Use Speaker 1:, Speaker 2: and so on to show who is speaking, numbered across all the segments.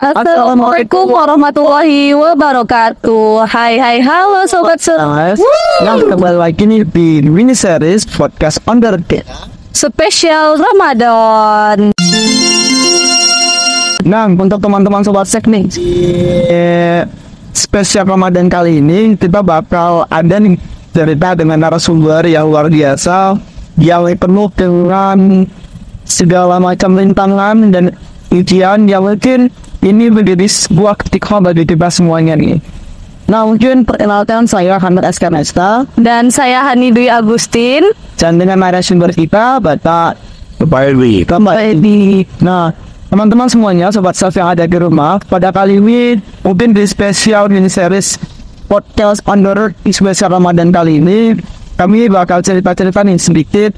Speaker 1: Assalamualaikum warahmatullahi wabarakatuh. Hai, halo sobat
Speaker 2: Nah, kembali lagi nih di mini series podcast Undertale
Speaker 1: spesial Ramadan.
Speaker 2: Nah, untuk teman-teman sobat sek nih, spesial Ramadan kali ini kita bakal ada nih cerita dengan narasumber yang luar biasa, yang penuh dengan segala macam rintangan dan ujian yang mungkin ini menjadi sebuah ketika bagi kita semuanya nih. Nah, mungkin perkenalkan saya Hamid Eskanesta
Speaker 1: Dan saya Hani Dwi Agustin.
Speaker 2: dan dengan narasumber kita Bapak Edi. Nah, teman-teman semuanya, sobat self yang ada di rumah, pada kali ini mungkin di spesial mini series podcast under spesial Ramadan kali ini kami bakal cerita-cerita nih sedikit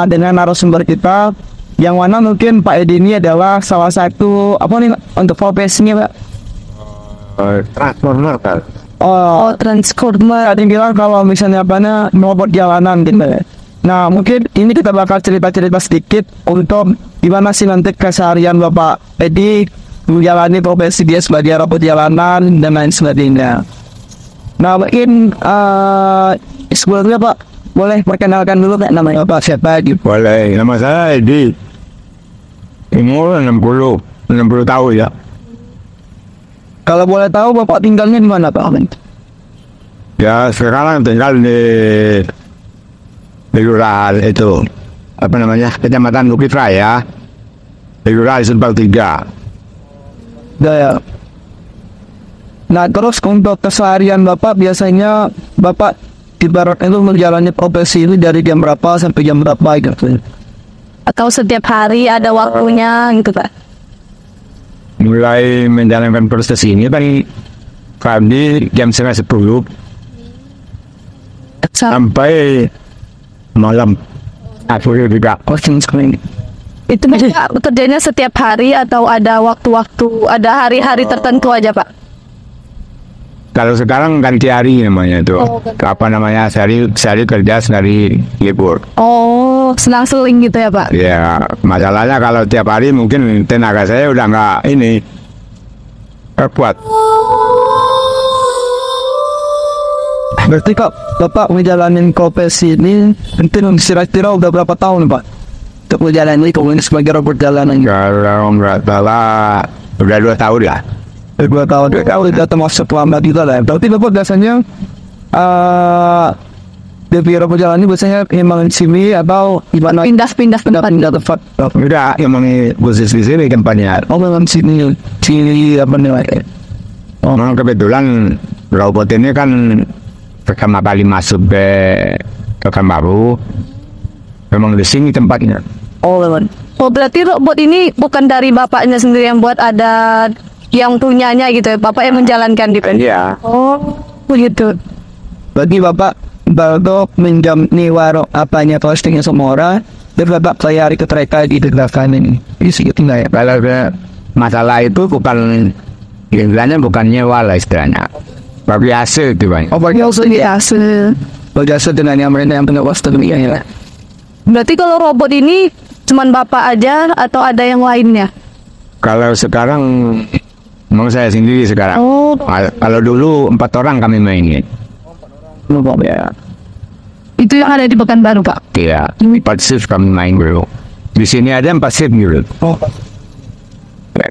Speaker 2: dengan narasumber kita, yang mana mungkin Pak Edi ini adalah salah satu untuk profesinya, Pak?
Speaker 3: Transformer kan.
Speaker 2: Transformer. Ada yang bilang kalau misalnya robot jalanan gitu ya. Nah, mungkin ini kita bakal cerita-cerita sedikit untuk gimana sih nanti keseharian Bapak Edi menjalani profesi dia sebagai robot jalanan dan lain sebagainya. Nah, mungkin sebelumnya Pak, boleh perkenalkan dulu Pak, namanya Pak siapa?
Speaker 3: Boleh, nama saya Edi. Umur 60 tahun ya.
Speaker 2: Kalau boleh tahu Bapak tinggalnya di mana Pak?
Speaker 3: Ya sekarang tinggal di Kelurahan itu Kecamatan Bukit Raya, Kelurahan Simpang 3.
Speaker 2: Ya. Nah, terus untuk keseharian Bapak biasanya Bapak ibaratnya itu menjalani profesi ini dari jam berapa sampai jam berapa gitu?
Speaker 1: Atau setiap hari ada waktunya gitu Pak?
Speaker 3: Mulai menjalankan proses ini tadi kami jam 9:30 sampai malam. Aku juga
Speaker 1: Itu Bapak kerjanya setiap hari atau ada waktu-waktu, ada hari-hari tertentu aja Pak?
Speaker 3: Kalau sekarang ganti hari namanya itu. Sehari kerja, sehari libur.
Speaker 1: Oh, selang-seling gitu ya Pak?
Speaker 3: Ya, masalahnya kalau tiap hari mungkin tenaga saya udah nggak kuat.
Speaker 2: Berarti Kak, Bapak ngejalanin profesi ini penting kira-kira udah berapa tahun Pak? Untuk menjalani ini sebagai robot jalanan.
Speaker 3: Kalau nggak salah udah 2 tahun lah.
Speaker 2: 2 tahun, udah termasuk lama gitu lah. Berarti Bapak biasanya dari robot jalanan biasanya emang di sini atau gimana?
Speaker 1: Pindah-pindah tempat.
Speaker 2: Tempat.
Speaker 3: Udah emang khusus di sini tempatnya.
Speaker 2: Oh, memang sini apa namanya?
Speaker 3: Memang kebetulan robot ini kan pertama kali masuk ke Pekanbaru, memang di sini tempatnya.
Speaker 1: Oh, berarti robot ini bukan dari bapaknya sendiri yang buat, ada yang punyanya gitu ya, bapak yang menjalankan di
Speaker 3: Iya.
Speaker 1: Oh, begitu.
Speaker 2: Bagi Bapak minjam nih warung apanya postingnya semua orang, dan Bapak bayar ke mereka di belakang ini. Ini segitu nggak ya?
Speaker 3: Kalau masalah itu istilahnya bukan nyewa lah istilahnya. Bagi hasil itu Bang.
Speaker 2: Oh, bagi hasil dengan yang mereka yang punya postingnya ya.
Speaker 1: Berarti kalau robot ini cuman bapak aja atau ada yang lainnya?
Speaker 3: Kalau sekarang mau saya sendiri sekarang.
Speaker 1: Oh.
Speaker 3: Kalau dulu 4 orang kami mainin.
Speaker 2: Bapak ya.
Speaker 1: Itu yang ada di Pekanbaru Pak?
Speaker 3: Iya, 4 shift kami main dulu. Di sini ada 4 shift dulu.
Speaker 2: Oh.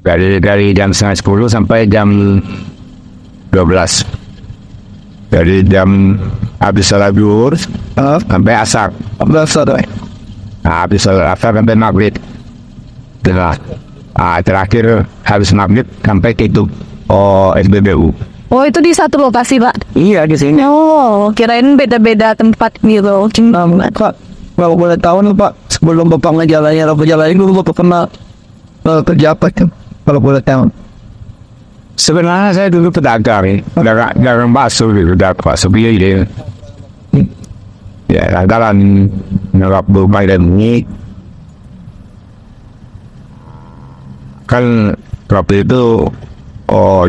Speaker 3: Dari jam 9:30 sampai jam 12. Dari jam habis salat zuhur sampai asar. Nah, habis salat asar sampai maghrib. Terakhir habis maghrib sampai tutup SBBU.
Speaker 1: Oh, itu di satu lokasi Pak?
Speaker 3: Iya, di sini.
Speaker 1: Oh, kirain beda-beda tempat gitu.
Speaker 2: Pak, kalau boleh tahu nih Pak, sebelum Bapak ngejalanin robot jalanan dulu Bapak pernah kerja apa tuh? Kalau boleh tahu.
Speaker 3: Sebenarnya saya dulu pedagang bakso gitu, bakso biaya. Ya, dalam nerap rumah dan ini kan waktu itu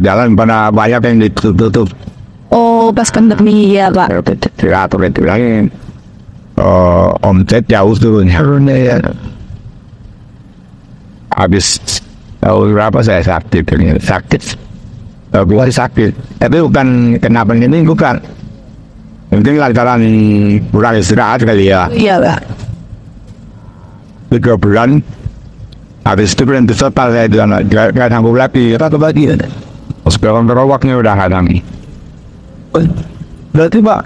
Speaker 3: jalan pada banyak yang ditutup.
Speaker 1: Oh, pas pandemi ya Pak.
Speaker 3: Teratur itu lagi omset jauh turun ya. Habis Tahun berapa saya sakit ini? Sakit. Gue sakit. Tapi bukan kenapa ini, bukan. Mungkin lantaran kurang istirahat kali ya.
Speaker 1: Iya Pak.
Speaker 3: 3 bulan. Habis itu berhenti total saya nggak sanggup lagi. Kita kebagi. Sekarang berawaknya udah nggak sanggup.
Speaker 2: Berarti Pak,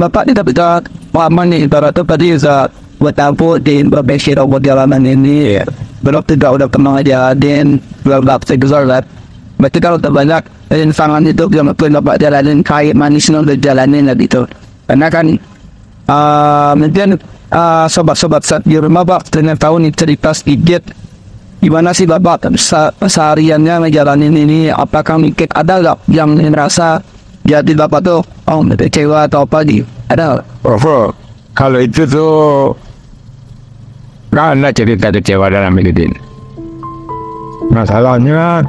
Speaker 2: Bapak tidak bisa paham nih, ibaratnya tadi bisa buat tampil di profesi robot jalanan ini, belum tidak udah pernah ngejalanin, belum dapat besar lah. Berarti kalau terbanyak rintangan itu yang Bapak jalanin kayak manisnya udah jalanin lah gitu. Karena kan mungkin sobat-sobat saat di rumah Pak dengan tahu nih cerita sedikit gimana sih Bapak sehariannya ngejalanin ini, apakah mungkin ada nggak yang merasa jadi Bapak tuh kecewa atau apa gitu, ada?
Speaker 3: Kalau itu tuh nggak ada cerita kecewa dalam hidup ini. Masalahnya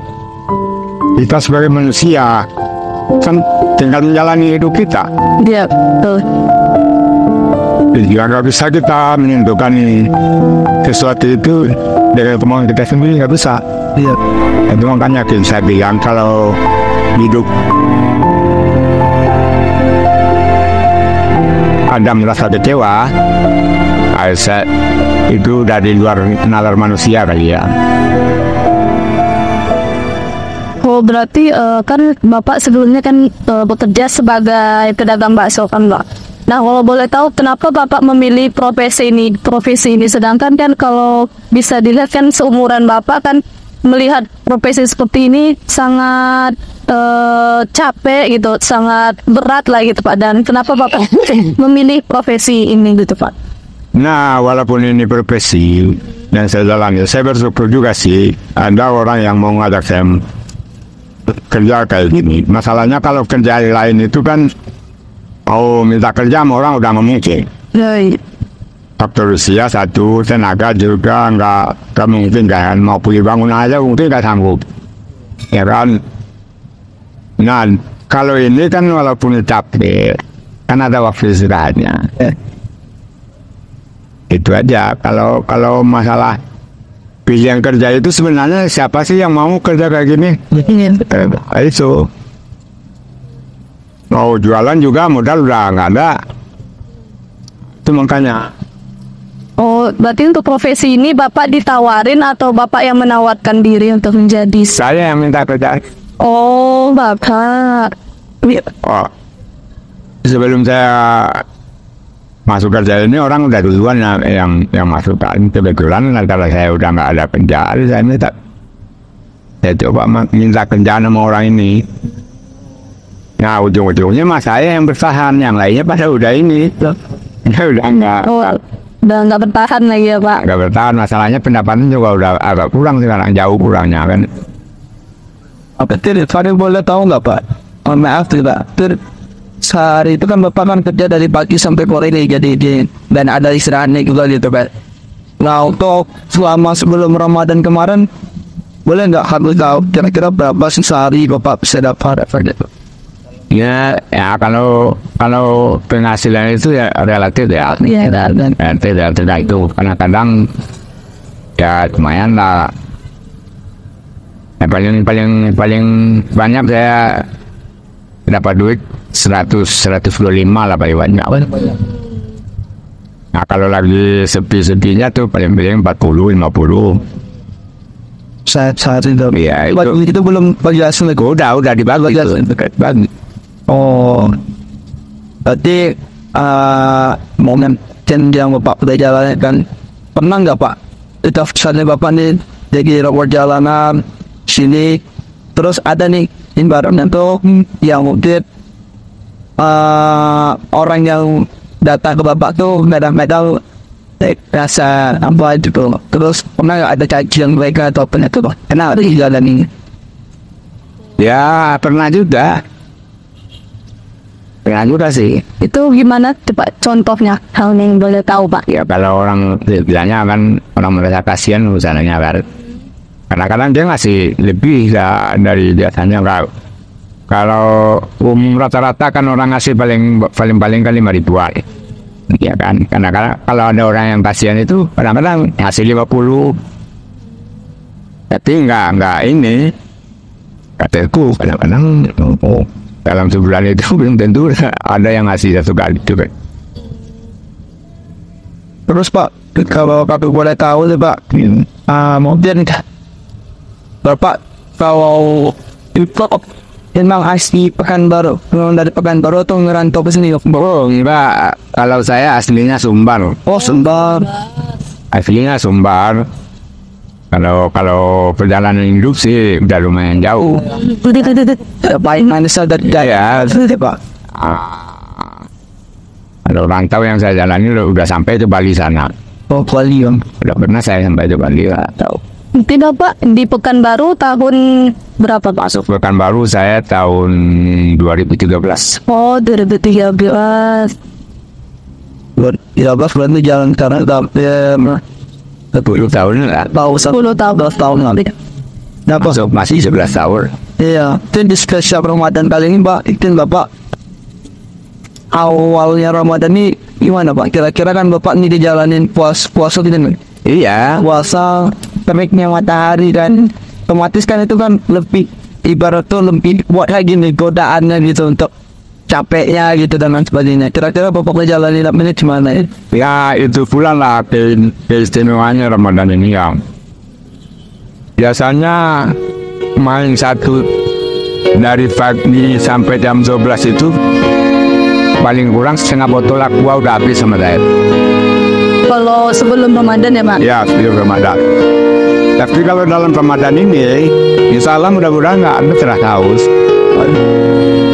Speaker 3: kita sebagai manusia kan tinggal menjalani hidup kita.
Speaker 1: Iya, betul.
Speaker 3: Ya nggak bisa kita menentukan sesuatu itu dari kemauan kita sendiri, nggak bisa.
Speaker 2: Iya.
Speaker 3: Itu makanya saya bilang kalau hidup Anda merasa kecewa, itu dari luar nalar manusia kali ya.
Speaker 1: Oh berarti kan Bapak sebelumnya kan bekerja sebagai pedagang bakso kan Pak. Nah kalau boleh tahu kenapa Bapak memilih profesi ini, sedangkan kan kalau bisa dilihat kan seumuran Bapak kan melihat profesi seperti ini sangat capek gitu, sangat berat lah gitu Pak. Dan kenapa Bapak memilih profesi ini gitu Pak?
Speaker 3: Nah, walaupun ini profesi dan saya jalani, saya bersyukur juga sih ada orang yang mau ngajak saya kerja kayak gini. Masalahnya kalau kerja lain itu kan mau minta kerja sama orang udah memikir. Faktor usia satu, tenaga juga nggak mungkin kan, mau punya bangun aja mungkin nggak sanggup, ya kan. Nah, kalau ini kan walaupun capek, kan ada waktu istirahatnya. Itu aja. Kalau masalah pilihan kerja itu sebenarnya siapa sih yang mau kerja kayak gini? Itu mau jualan juga modal udah nggak ada. Itu makanya.
Speaker 1: Oh, berarti untuk profesi ini Bapak ditawarin atau Bapak yang menawarkan diri untuk menjadi?
Speaker 3: Saya yang minta kerja.
Speaker 1: Oh, Bapak.
Speaker 3: Oh, sebelum saya masuk kerja ini orang udah duluan yang masuk kan. Kebetulan antara saya udah nggak ada kerjaan, saya coba minta kerjaan sama orang ini. Nah ujung-ujungnya mas saya yang bertahan, yang lainnya pada udah ini, ya udah nggak.
Speaker 1: Oh, udah nggak bertahan lagi ya Pak?
Speaker 3: Nggak bertahan, masalahnya pendapatan juga udah agak kurang sekarang, jauh kurangnya kan.
Speaker 2: Apa saya boleh tahu nggak Pak? Oh, maaf tidak. Sehari itu kan Bapak kan kerja dari pagi sampai sore nih, jadi dan ada istirahatnya juga gitu Pak. Nah untuk selama sebelum Ramadan kemarin, boleh nggak harus tahu kira-kira berapa sih sehari Bapak bisa dapat gitu?
Speaker 3: Ya kalau penghasilan itu ya relatif ya.
Speaker 1: Iya.
Speaker 3: Tidak itu kadang-kadang ya lumayan lah. Yang paling banyak saya dapat duit 125 lah paling banyak. Nah kalau lagi sepi-sepinya tuh paling 40-50.
Speaker 2: Saat itu.
Speaker 3: Iya
Speaker 2: itu belum penjelasan lagi.
Speaker 3: Udah dibagi.
Speaker 2: Oh, berarti momen yang Bapak udah jalan kan pernah nggak Pak? Itu misalnya Bapak nih jadi robot jalanan sini, terus ada nih environment tuh yang mungkin orang yang datang ke Bapak tuh kadang-kadang rasa apa gitu. Terus pernah nggak ada kajian mereka atau apa itu Pak? Kenapa di jalan ini?
Speaker 3: Ya pernah juga. Pernah juga sih.
Speaker 1: Itu gimana coba contohnya, hal yang boleh tahu Pak?
Speaker 3: Ya kalau orang bilangnya kan orang merasa kasihan misalnya kan. Kadang-kadang dia ngasih lebih dari biasanya. Kalau rata-rata kan orang ngasih paling kan 5.000-an. Ya kan. Karena kalau ada orang yang kasihan itu kadang-kadang ngasih 50. Tapi nggak ini. Kataku kadang-kadang dalam sebulan itu belum tentu ada yang ngasih 1 kali juga.
Speaker 2: Terus Pak, kalau Bapak boleh tahu nih Pak, mungkin Bapak kalau itu memang asli Pekanbaru, memang dari Pekanbaru atau ngerantau ke sini?
Speaker 3: Oh enggak, kalau saya aslinya Sumbar.
Speaker 2: Oh Sumbar.
Speaker 3: Aslinya Sumbar. Kalau perjalanan hidup sih udah lumayan jauh.
Speaker 2: Baik mana sadar
Speaker 3: Ya,
Speaker 2: Pak.
Speaker 3: Kalau rantau yang saya jalani udah sampai ke Bali sana.
Speaker 2: Oh Bali Om.
Speaker 3: Udah pernah saya sampai ke Bali lah. Tahu.
Speaker 1: Tidak Pak, di Pekanbaru tahun berapa Pak?
Speaker 3: Masuk Pekanbaru saya tahun 2013.
Speaker 1: Oh 2013.
Speaker 2: 2013 berarti jalan karena tapi
Speaker 3: 10 tahun lah.
Speaker 2: tahu
Speaker 1: 10 tahun.
Speaker 2: 12 tahun nanti. Nah, Pak,
Speaker 3: Masuk masih 11 tahun.
Speaker 2: iya, itu di spesial Ramadan kali ini Pak, itu Bapak awalnya Ramadan ini gimana Pak? Kira-kira kan Bapak ini dijalanin puasa gitu kan?
Speaker 3: Iya.
Speaker 2: Puasa teriknya matahari dan otomatis kan itu kan lebih ibarat tuh lebih buat kayak gini godaannya gitu untuk capeknya gitu dan lain sebagainya. Kira-kira Bapak ngejalanin ini gimana ya?
Speaker 3: Ya itu pula lah keistimewaannya Ramadan ini ya. Biasanya main satu dari pagi sampai jam 12 itu paling kurang setengah botol aqua udah habis sama saya.
Speaker 1: Kalau sebelum Ramadan ya Pak?
Speaker 3: Ya sebelum Ramadan. Tapi kalau dalam Ramadan ini, insya Allah mudah-mudahan nggak ada terasa haus.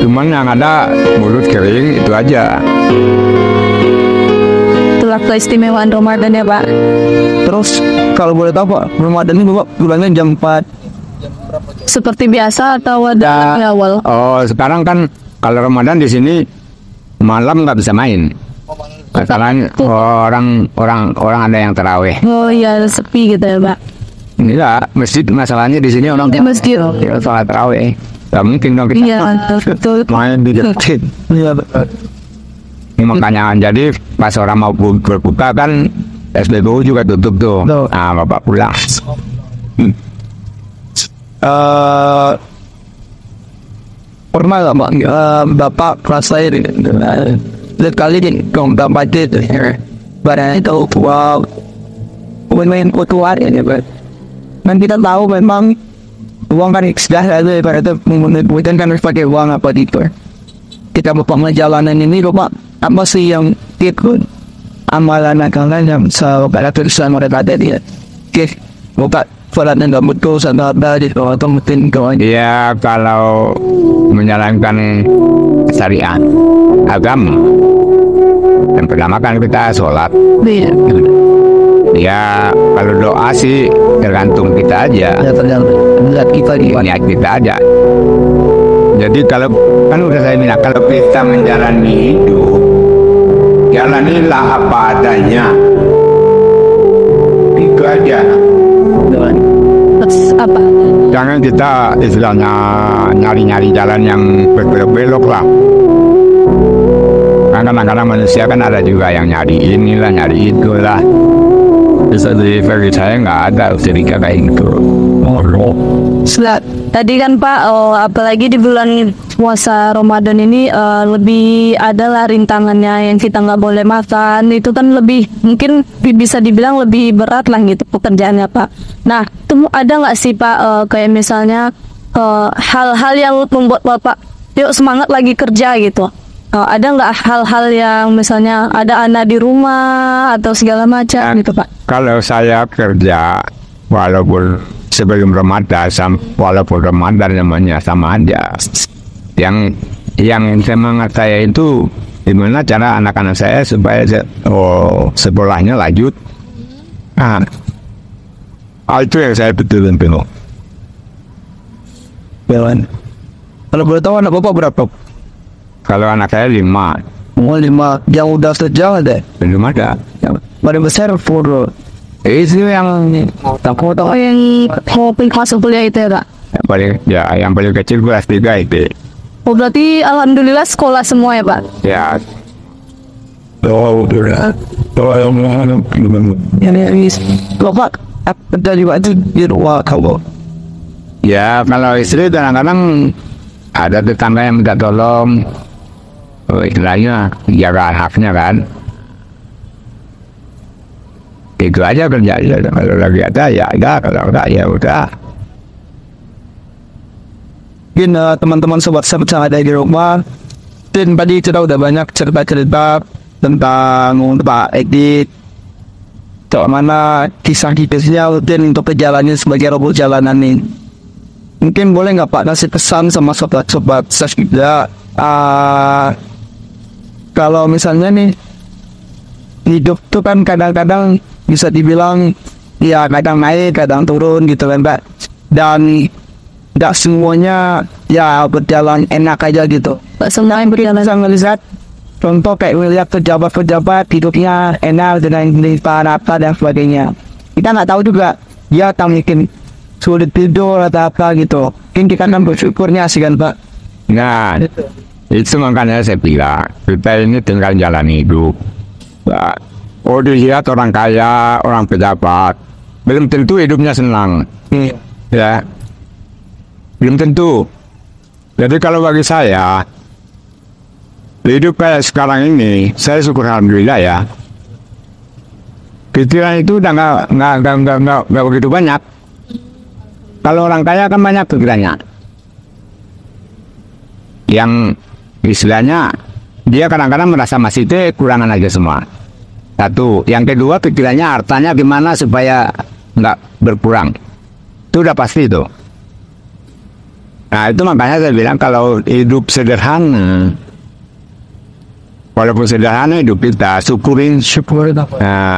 Speaker 3: Cuman yang ada mulut kering itu aja.
Speaker 1: Itulah keistimewaan Ramadan ya Pak.
Speaker 2: Terus kalau boleh tahu Pak, Ramadan ini Bapak bulannya jam 4.
Speaker 1: Seperti biasa atau ada
Speaker 3: Ya.
Speaker 1: awal?
Speaker 3: Oh sekarang kan kalau Ramadan di sini malam nggak bisa main. Sekarang orang ada yang terawih.
Speaker 1: Oh iya sepi gitu ya Pak.
Speaker 3: Enggak, masjid masalahnya di sini orang
Speaker 1: Di masjid.
Speaker 3: ya, sholat terawih. Gak mungkin dong kita
Speaker 1: Iya betul.
Speaker 3: main di masjid.
Speaker 2: Iya betul.
Speaker 3: Ini makanya jadi pas orang mau berbuka kan SPBU juga tutup tuh.
Speaker 2: Tuh.
Speaker 3: Nah bapak pulang.
Speaker 2: Pernah nggak Pak, Bapak rasain lihat kali ini Bapak baca itu barang itu wow main kutuar ya Pak. Dan kita tahu memang uang kan sudah ada ibaratnya menggunakan kan harus pakai uang apa gitu. Kita Bapak ngejalanan ini Bapak apa sih yang ikut amalan-amalan yang sebagai tulisan mereka tadi ya. Oke, Bapak Falatnya nggak betul sama ada di atau mungkin kawan.
Speaker 3: Ya kalau menjalankan syariat agama yang pertama kan kita sholat.
Speaker 1: Iya.
Speaker 3: Ya kalau doa sih tergantung kita aja.
Speaker 2: Ya tergantung lihat kita di
Speaker 3: Niat kita aja. Jadi kalau kan udah saya bilang kalau kita menjalani hidup, jalanilah apa adanya. Itu aja.
Speaker 1: Terus apa?
Speaker 3: Jangan kita istilahnya nyari-nyari jalan yang berbelok-belok lah. Karena kadang-kadang manusia kan ada juga yang nyari inilah, nyari itulah. Bisa di versi saya nggak ada usia kayak gitu.
Speaker 1: Tadi kan Pak, apalagi di bulan puasa Ramadan ini lebih adalah rintangannya yang kita nggak boleh makan. Itu kan lebih mungkin bisa dibilang lebih berat lah gitu pekerjaannya Pak. Nah, itu ada nggak sih Pak kayak misalnya hal-hal yang membuat Bapak yuk semangat lagi kerja gitu? Ada nggak hal-hal yang misalnya ada anak di rumah atau segala macam gitu Pak?
Speaker 3: Kalau saya kerja walaupun sebelum Ramadan, walaupun Ramadan namanya sama aja. Yang semangat saya itu gimana cara anak-anak saya supaya sekolahnya lanjut. Itu yang saya betul-betul bingung.
Speaker 2: Bewan. Kalau boleh tahu anak Bapak berapa?
Speaker 3: Kalau anak saya 5,
Speaker 2: Oh 5 yang udah sejauh ada.
Speaker 3: belum ada.
Speaker 2: Paling besar for
Speaker 3: Itu yang
Speaker 2: takut
Speaker 1: Oh yang mau masuk kuliah itu ya Pak?
Speaker 3: yang paling kecil kelas 3 itu.
Speaker 1: Oh berarti alhamdulillah sekolah semua ya Pak?
Speaker 3: Ya,
Speaker 2: ini Bapak Ada juga itu di rumah kau.
Speaker 3: Ya kalau istri kadang-kadang ada tetangga yang minta tolong, istilahnya jaga haknya kan. Itu aja kerjanya. Kalau lagi ada ya ada, kalau enggak ya udah.
Speaker 2: Mungkin teman-teman sobat-sobat yang ada di rumah, dan tadi kita udah banyak cerita-cerita tentang Pak Edi, mana kisah-kisahnya dan untuk perjalanannya sebagai robot jalanan ini. Mungkin boleh nggak Pak kasih pesan sama sobat-sobat juga, kalau misalnya nih hidup tuh kan kadang-kadang bisa dibilang ya kadang naik kadang turun gitu kan Pak, dan tidak semuanya ya berjalan enak aja gitu.
Speaker 1: Pak semua yang berjalan.
Speaker 2: Bisa ngelihat contoh kayak melihat pejabat-pejabat hidupnya enak dengan limpahan apa dan sebagainya. Kita nggak tahu juga dia tak mungkin sulit tidur atau apa gitu. Mungkin kita kan bersyukurnya sih kan Pak.
Speaker 3: Nah, itu makanya saya bilang kita ini tinggal jalan hidup. Nah, oh dilihat orang kaya, orang pejabat, belum tentu hidupnya senang. Ya, belum tentu. Jadi kalau bagi saya, hidup kayak sekarang ini, saya syukur alhamdulillah ya. Pikiran itu udah nggak begitu banyak. Kalau orang kaya kan banyak pikirannya. Yang istilahnya dia kadang-kadang merasa masih itu kurangan aja semua. Satu, yang kedua pikirannya hartanya gimana supaya nggak berkurang. Itu udah pasti itu. Nah itu makanya saya bilang kalau hidup sederhana, walaupun sederhana hidup kita syukurin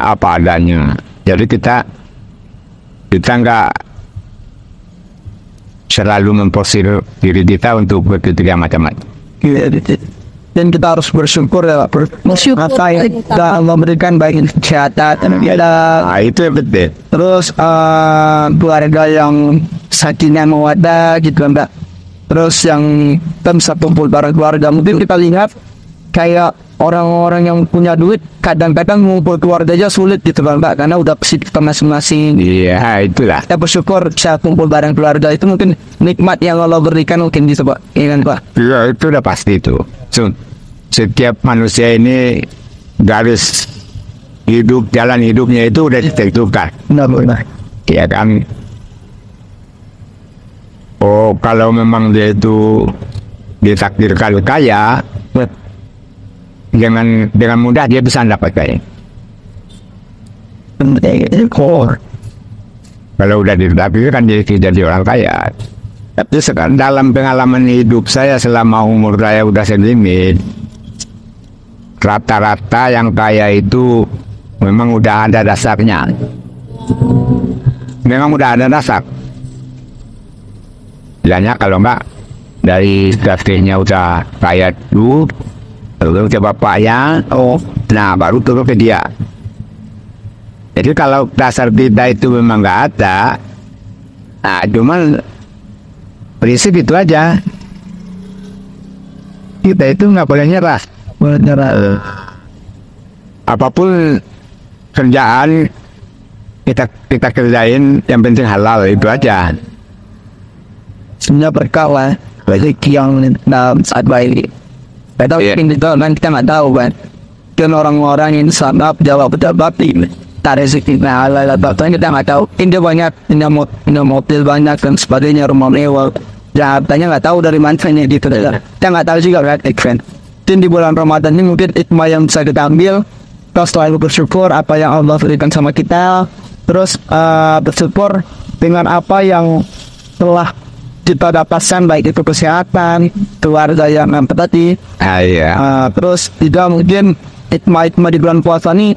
Speaker 3: apa adanya. Jadi kita nggak selalu memforsir diri kita untuk berpikir yang macam-macam.
Speaker 2: Dan kita harus bersyukur ya Pak.
Speaker 1: Bersyukur.
Speaker 2: Apa yang kita Allah berikan baik kesehatan,
Speaker 3: Nah itu yang betul.
Speaker 2: terus keluarga yang sakinah mawaddah gitu Mbak. Terus yang bisa kumpul bareng keluarga. Mungkin kita lihat kayak orang-orang yang punya duit kadang-kadang ngumpul keluarga aja sulit gitu Mbak, karena udah sibuk masing-masing.
Speaker 3: Iya itulah.
Speaker 2: Kita bersyukur bisa kumpul bareng keluarga, itu mungkin nikmat yang Allah berikan mungkin bisa Pak. Iya kan Pak?
Speaker 3: Iya itu udah pasti itu. Setiap manusia ini garis hidup, jalan hidupnya itu udah ditentukan.
Speaker 2: Benar.
Speaker 3: Iya kan. Oh kalau memang dia itu ditakdirkan kaya, dengan mudah dia bisa dapat kaya. Kalau udah ditakdirkan dia jadi orang kaya. Tapi sekarang dalam pengalaman hidup saya selama umur saya udah sedikit, rata-rata yang kaya itu memang udah ada dasarnya. Memang udah ada dasar. Bilangnya kalau enggak dari kakeknya udah kaya dulu, lalu ke bapaknya, nah baru turun ke dia. Jadi kalau dasar kita itu memang nggak ada, nah cuman prinsip itu aja. Kita itu nggak boleh nyerah. Apapun kerjaan kita kerjain, yang penting halal itu aja.
Speaker 2: Sebenarnya berkah lah, rezeki yang dalam saat baik. Kita mungkin kan kita nggak tahu kan. Dan orang-orang yang sangat jawab pejabat ini, tak rezeki halal atau kita nggak tahu. Ini banyak, ini mobil banyak dan sebagainya, rumah mewah. Jahatannya nggak tahu dari mana ini gitu. Kita nggak tahu juga kan. Dan di bulan Ramadan ini mungkin hikmah yang bisa kita ambil. Kita selalu bersyukur apa yang Allah berikan sama kita. Terus bersyukur dengan apa yang telah kita dapatkan, baik itu kesehatan, keluarga yang tadi. Terus juga mungkin hikmah di bulan puasa ini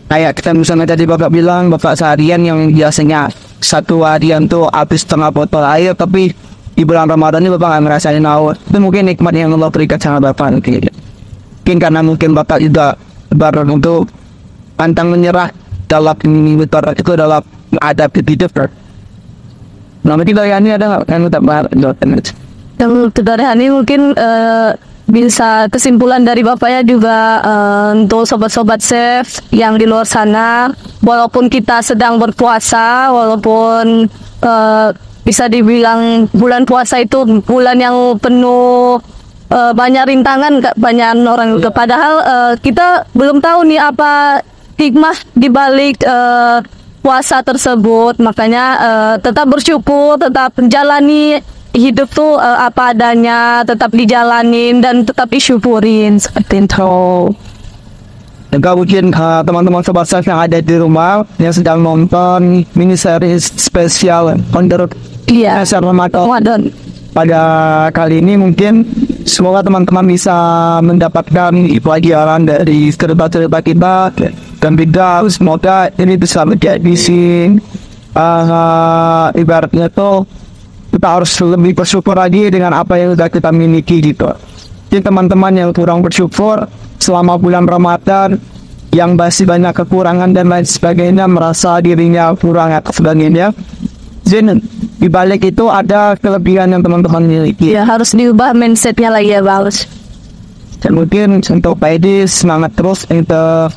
Speaker 2: kayak kita misalnya tadi Bapak bilang, Bapak seharian yang biasanya satu harian tuh habis setengah botol air, tapi di bulan Ramadan ini Bapak nggak ngerasain haus. Itu mungkin nikmat yang Allah berikan sama Bapak. Mungkin karena mungkin Bapak juga bareng untuk pantang menyerah dalam itu adalah ada hidup. Nah mungkin dari ini ada nggak yang tak bahas?
Speaker 1: Yang dari Hani mungkin bisa kesimpulan dari bapaknya juga untuk sobat-sobat chef yang di luar sana, walaupun kita sedang berpuasa, walaupun bisa dibilang bulan puasa itu bulan yang penuh banyak rintangan, banyak orang juga. Padahal kita belum tahu nih apa hikmah dibalik puasa tersebut. Makanya tetap bersyukur, tetap menjalani hidup tuh apa adanya, tetap dijalanin dan tetap disyukurin seperti itu.
Speaker 2: Juga mungkin teman-teman sobat chef yang ada di rumah yang sedang nonton mini series spesial under Ramadan pada kali ini, mungkin semoga teman-teman bisa mendapatkan pelajaran dari cerita-cerita kita, dan juga semoga ini bisa menjadi ibaratnya tuh kita harus lebih bersyukur lagi dengan apa yang sudah kita miliki gitu. Jadi teman-teman yang kurang bersyukur selama bulan Ramadan, yang masih banyak kekurangan dan lain sebagainya, merasa dirinya kurang atau sebagainya, jadi di balik itu ada kelebihan yang teman-teman miliki.
Speaker 1: Ya, harus diubah mindsetnya lagi ya, Bagus.
Speaker 2: Dan mungkin untuk Pak Edi, semangat terus untuk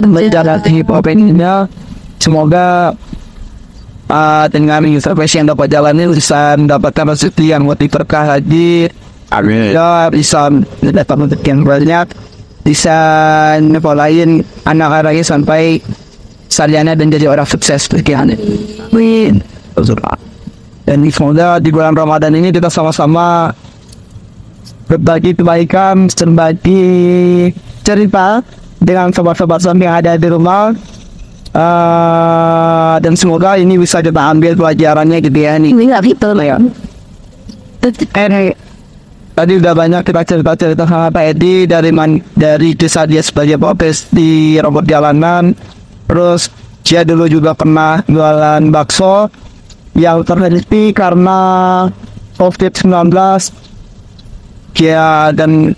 Speaker 2: menjalani profesinya. Semoga dengan profesi yang dapat jalani bisa mendapatkan rezeki yang lebih berkah lagi.
Speaker 3: Amin.
Speaker 2: Ya, bisa mendapat rezeki yang banyak, bisa nyekolahin anak-anaknya sampai sarjana dan jadi orang sukses sekian.
Speaker 1: Amin.
Speaker 2: Dan semoga di bulan Ramadan ini kita sama-sama berbagi kebaikan, berbagi cerita dengan sobat-sobat yang ada di rumah. Dan semoga ini bisa kita ambil pelajarannya gitu ya nih.
Speaker 1: Ini nggak gitu lah ya.
Speaker 2: Tadi udah banyak kita cerita-cerita sama Pak Edi dari kisah dia sebagai profes di robot jalanan. Terus dia dulu juga pernah jualan bakso yang terhenti karena COVID-19. Dan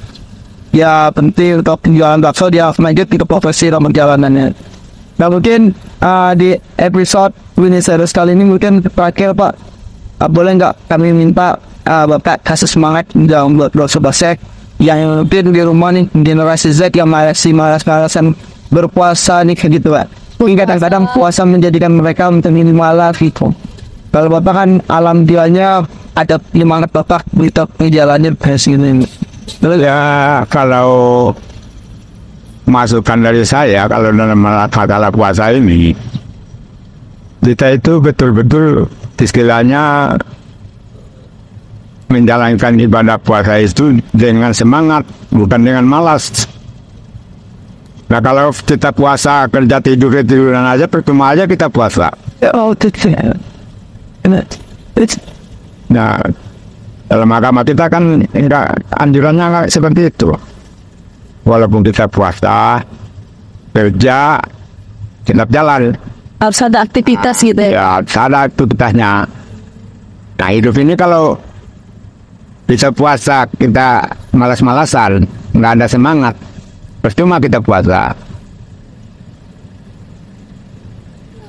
Speaker 2: penting untuk penjualan bakso, dia lanjut ke profesi robot jalanannya. Nah, mungkin di episode mini series kali ini mungkin terakhir Pak, boleh nggak kami minta Bapak kasih semangat dalam buat sobat chef yang mungkin di rumah nih, generasi Z yang malas-malasan berpuasa nih kayak gitu Pak. Mungkin kadang-kadang puasa menjadikan mereka menjadi malas gitu. Kalau Bapak kan alhamdulillahnya ada semangat Bapak untuk menjalani profesi ini.
Speaker 3: Ya, kalau masukan dari saya, kalau dalam masalah puasa ini, kita itu betul-betul istilahnya menjalankan ibadah puasa itu dengan semangat, bukan dengan malas. Nah, kalau kita puasa kerja tiduran aja, percuma aja kita puasa. Nah, dalam agama kita kan enggak, anjurannya enggak seperti itu. Walaupun kita puasa, kerja, tetap jalan.
Speaker 1: Harus ada aktivitas gitu ya.
Speaker 3: Ya, harus ada aktivitasnya. Nah, hidup ini kalau bisa puasa kita malas-malasan, nggak ada semangat, percuma kita puasa.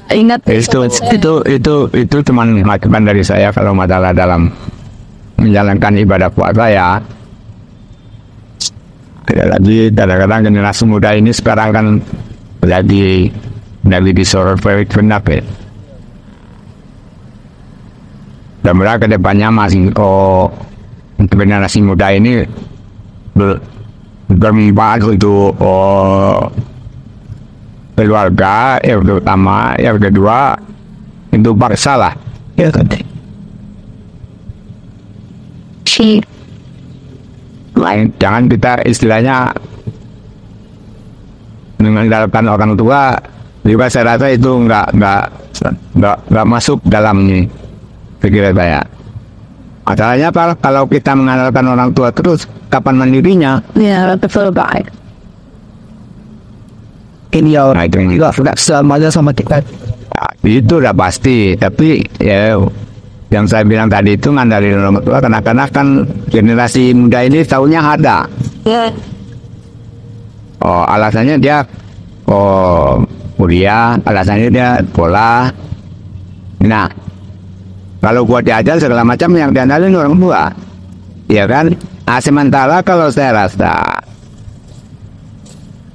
Speaker 1: Ingat
Speaker 3: Itu cuma masukan dari saya kalau masalah dalam menjalankan ibadah puasa ya. Tidak lagi, kadang-kadang generasi muda ini sekarang kan lagi disorot pendapat. Dan mereka kedepannya masih untuk generasi muda ini bermanfaat untuk keluarga, yang pertama, yang kedua itu bangsa lah. Ya kan. Jangan kita istilahnya mengandalkan orang tua, juga saya rasa itu nggak masuk dalam ini pikiran saya. Masalahnya apa? Kalau kita mengandalkan orang tua terus, kapan mandirinya?
Speaker 1: ya, betul baik.
Speaker 2: Ini orang juga nggak sama kita.
Speaker 3: Nah, itu udah pasti, tapi ya yang saya bilang tadi itu ngandalin orang tua, karena kan generasi muda ini tahunya ada.
Speaker 1: Ya.
Speaker 3: Oh, alasannya dia kuliah, alasannya dia sekolah. Nah, kalau gua diajar segala macam yang diandalin orang tua, ya kan? Nah, sementara kalau saya rasa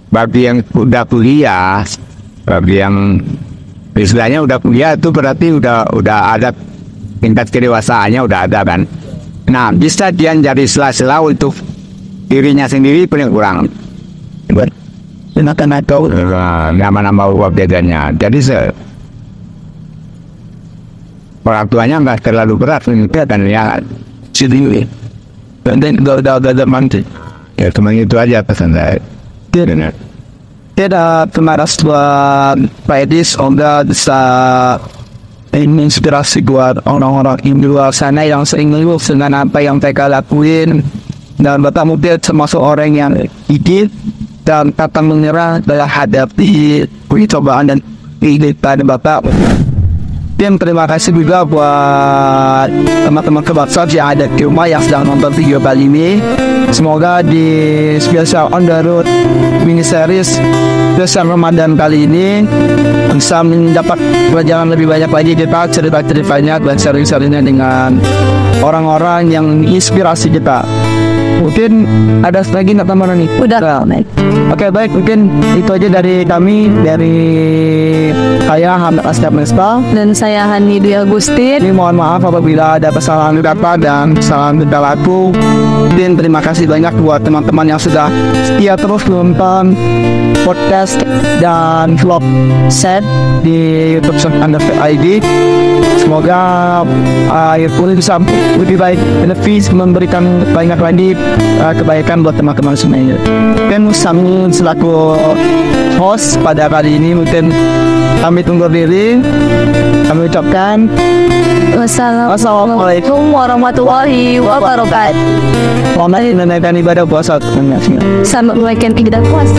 Speaker 3: bagi yang udah kuliah, bagi yang istilahnya udah kuliah itu berarti udah ada tingkat kedewasaannya udah ada kan. Nah, bisa dia cari sela-sela untuk dirinya sendiri paling kurang.
Speaker 2: Silakan atau
Speaker 3: Nama-nama uang bedanya. Jadi orang tuanya nggak terlalu berat kan ya.
Speaker 2: sendiri. Dan udah mandi.
Speaker 3: Ya cuma itu aja pesan saya. Benar.
Speaker 2: Tidak pemaras buat Pak Edis, Onda bisa inspirasi buat orang-orang di luar sana yang sering ngeluh dengan apa yang mereka lakuin, dan Bapak mungkin termasuk orang yang gigih dan pantang menyerah dalam hadapi pencobaan dan kehidupan Bapak. Dan terima kasih juga buat teman-teman kebangsaan yang ada di rumah yang sedang nonton video kali ini. Semoga di spesial On The Road mini series spesial Ramadan kali ini bisa mendapat pelajaran lebih banyak lagi kita cerita-ceritanya dan sharing-sharingnya dengan orang-orang yang inspirasi kita. Mungkin ada lagi nggak tambahan nih?
Speaker 1: Udah.
Speaker 2: Oke, baik, mungkin itu aja dari kami, dari saya Hamid Asyaf Mesta.
Speaker 1: Dan saya Hani Dwi Agustin.
Speaker 2: Ini mohon maaf apabila ada kesalahan kata dan kesalahan perilaku. Dan terima kasih banyak buat teman-teman yang sudah setia terus nonton podcast dan vlog set di YouTube channel ID. Semoga ini bisa lebih baik, lebih memberikan banyak lagi kebaikan buat teman-teman semuanya. Dan kami selaku host pada kali ini mungkin kami undur diri. Kami ucapkan
Speaker 1: Wassalamualaikum warahmatullahi wabarakatuh.
Speaker 2: selamat menunaikan ibadah puasa.
Speaker 1: Selamat menunaikan ibadah puasa.